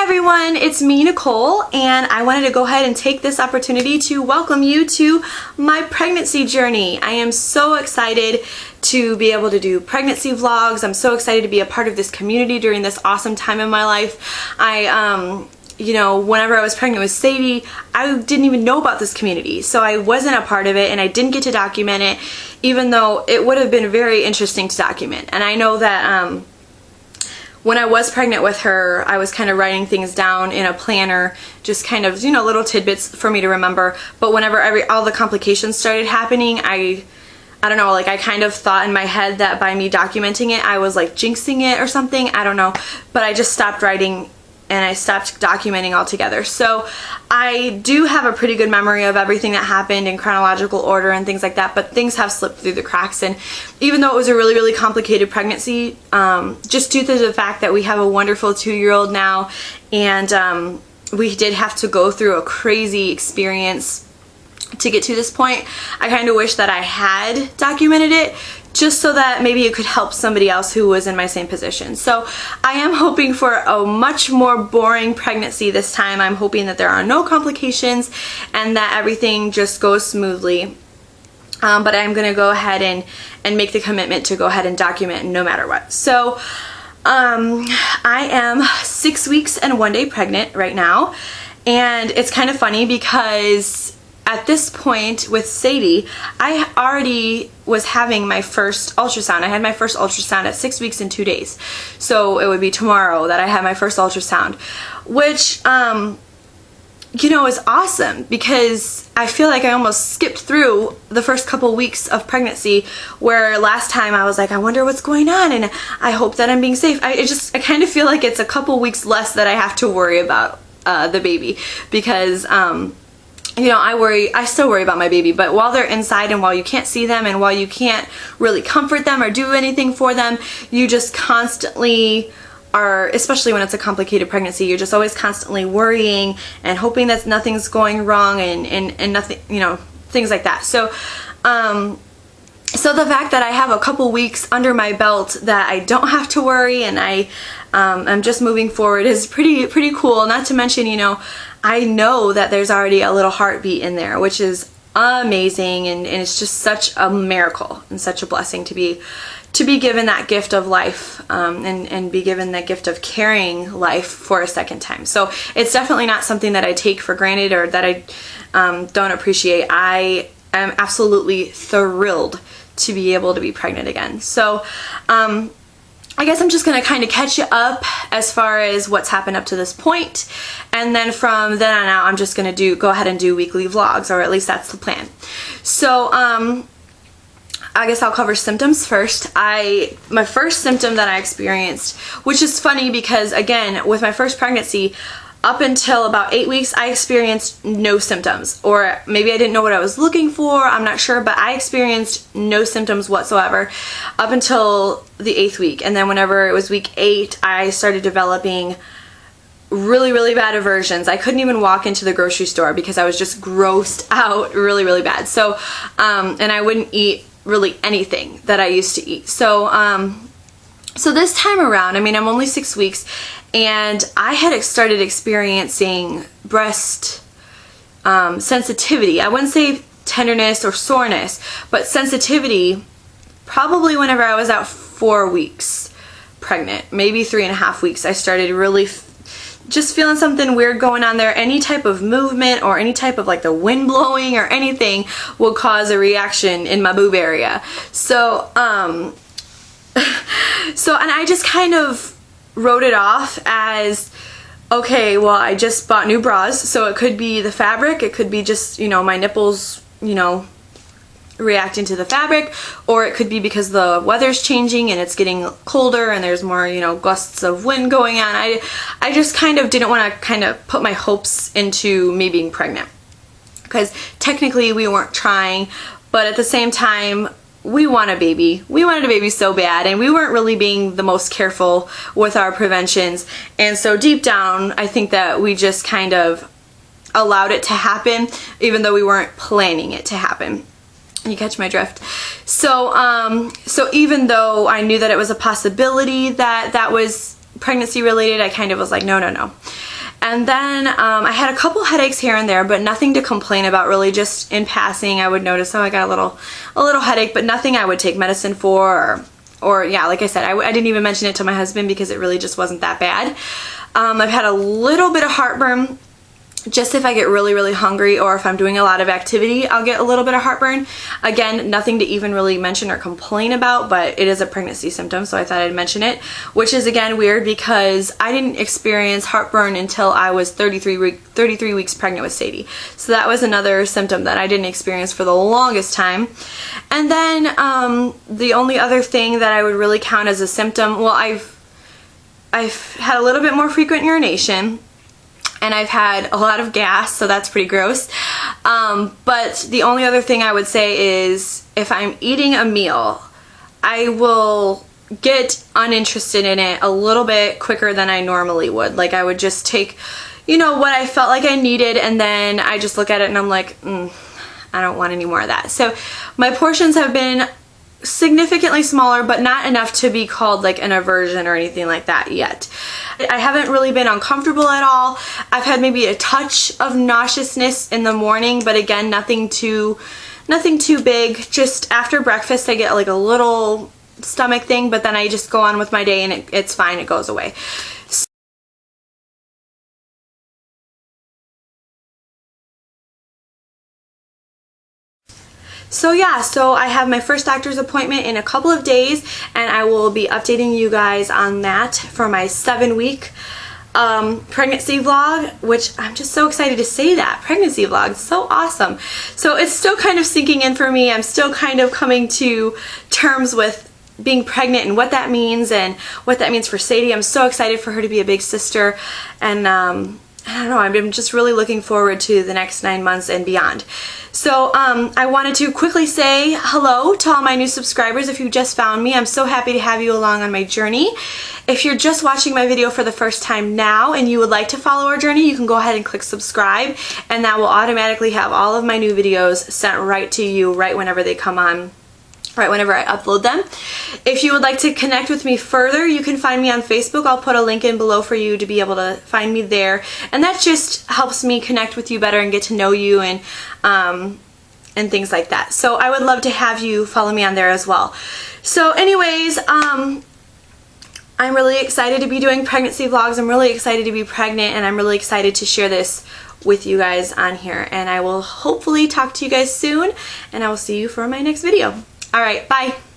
everyone, it's me, Nicole, and I wanted to go ahead and take this opportunity to welcome you to my pregnancy journey. I am so excited to be able to do pregnancy vlogs. I'm so excited to be a part of this community during this awesome time in my life. Whenever I was pregnant with Sadie, I didn't even know about this community, so I wasn't a part of it and I didn't get to document it, even though it would have been very interesting to document. And I know that when I was pregnant with her, I was kind of writing things down in a planner, just kind of, little tidbits for me to remember. But whenever all the complications started happening, I don't know, I kind of thought in my head that by me documenting it, I was like jinxing it or something. I don't know. But I just stopped writing and I stopped documenting altogether. So I do have a pretty good memory of everything that happened in chronological order and things like that, but things have slipped through the cracks. And even though it was a really, really complicated pregnancy, just due to the fact that we have a wonderful 2-year-old now, and we did have to go through a crazy experience to get to this point, I kind of wish that I had documented it, just so that maybe it could help somebody else who was in my same position. So I am hoping for a much more boring pregnancy this time. I'm hoping that there are no complications and that everything just goes smoothly. But I'm gonna go ahead and make the commitment to go ahead and document no matter what. So I am 6 weeks and 1 day pregnant right now, and it's kind of funny because at this point with Sadie, I already was having my first ultrasound. I had my first ultrasound at 6 weeks and 2 days. So it would be tomorrow that I had my first ultrasound, which, is awesome because I feel like I almost skipped through the first couple weeks of pregnancy, where last time I was like, I wonder what's going on and I hope that I'm being safe. I kind of feel like it's a couple weeks less that I have to worry about the baby because, I still worry about my baby, but while they're inside and while you can't see them and while you can't really comfort them or do anything for them, you just constantly are, especially when it's a complicated pregnancy, you're just always constantly worrying and hoping that nothing's going wrong and nothing, things like that. So, so the fact that I have a couple weeks under my belt that I don't have to worry and I'm just moving forward is pretty cool. Not to mention, I know that there's already a little heartbeat in there, which is amazing, and it's just such a miracle and such a blessing to be given that gift of life, and be given that gift of carrying life for a second time. So it's definitely not something that I take for granted or that I don't appreciate. I am absolutely thrilled to be able to be pregnant again. So I guess I'm just going to kind of catch you up as far as what's happened up to this point, and then from then on out I'm just going to go ahead and do weekly vlogs, or at least that's the plan. So I guess I'll cover symptoms first. My first symptom that I experienced, which is funny because again, with my first pregnancy, up until about 8 weeks, I experienced no symptoms, or maybe I didn't know what I was looking for, I'm not sure, but I experienced no symptoms whatsoever up until the 8th week. And then whenever it was week 8, I started developing really, really bad aversions. I couldn't even walk into the grocery store because I was just grossed out really, really bad. So, and I wouldn't eat really anything that I used to eat. So, so this time around, I'm only 6 weeks, and I had started experiencing breast sensitivity. I wouldn't say tenderness or soreness, but sensitivity probably whenever I was at 4 weeks pregnant, maybe 3.5 weeks. I started really just feeling something weird going on there. Any type of movement or any type of the wind blowing or anything will cause a reaction in my boob area. So, and I just kind of wrote it off as, okay, well, I just bought new bras, so it could be the fabric, it could be just, my nipples, reacting to the fabric, or it could be because the weather's changing and it's getting colder and there's more, gusts of wind going on. I just kind of didn't want to put my hopes into me being pregnant, because technically we weren't trying, but at the same time, we want a baby. We wanted a baby so bad, and we weren't really being the most careful with our preventions. And so deep down, I think that we just kind of allowed it to happen, even though we weren't planning it to happen. You catch my drift? So, so even though I knew that it was a possibility that was pregnancy related, I kind of was like, no, no, no. And then I had a couple headaches here and there, but nothing to complain about really. Just in passing I would notice, oh, I got a little headache, but nothing I would take medicine for, or yeah, like I said, I didn't even mention it to my husband because it really just wasn't that bad. I've had a little bit of heartburn. Just if I get really hungry, or if I'm doing a lot of activity, I'll get a little bit of heartburn. Again, nothing to even really mention or complain about, but it is a pregnancy symptom, so I thought I'd mention it, which is again weird because I didn't experience heartburn until I was 33 weeks pregnant with Sadie. So that was another symptom that I didn't experience for the longest time. And then the only other thing that I would really count as a symptom, well, I've had a little bit more frequent urination, and I've had a lot of gas, so that's pretty gross. But the only other thing I would say is if I'm eating a meal, I will get uninterested in it a little bit quicker than I normally would. Like I would just take, you know, what I felt like I needed, and then I just look at it and I'm like, I don't want any more of that. So my portions have been significantly smaller, but not enough to be called like an aversion or anything like that yet. I haven't really been uncomfortable at all. I've had maybe a touch of nauseousness in the morning, but again, nothing too big. Just after breakfast I get like a little stomach thing, but then I just go on with my day and it's fine, it goes away. So yeah, so I have my first doctor's appointment in a couple of days, and I will be updating you guys on that for my 7-week pregnancy vlog, which I'm just so excited to say that. Pregnancy vlog, so awesome. So it's still kind of sinking in for me. I'm still kind of coming to terms with being pregnant and what that means for Sadie. I'm so excited for her to be a big sister, and I don't know, I'm just really looking forward to the next 9 months and beyond. So I wanted to quickly say hello to all my new subscribers. If you just found me, I'm so happy to have you along on my journey. If you're just watching my video for the first time now and you would like to follow our journey, you can go ahead and click subscribe, and that will automatically have all of my new videos sent right to you right whenever they come on, right whenever I upload them. If you would like to connect with me further, you can find me on Facebook. I'll put a link in below for you to be able to find me there, and that just helps me connect with you better and get to know you and things like that. So I would love to have you follow me on there as well. So anyways, I'm really excited to be doing pregnancy vlogs. I'm really excited to be pregnant, and I'm really excited to share this with you guys on here, and I will hopefully talk to you guys soon, and I will see you for my next video. All right, bye.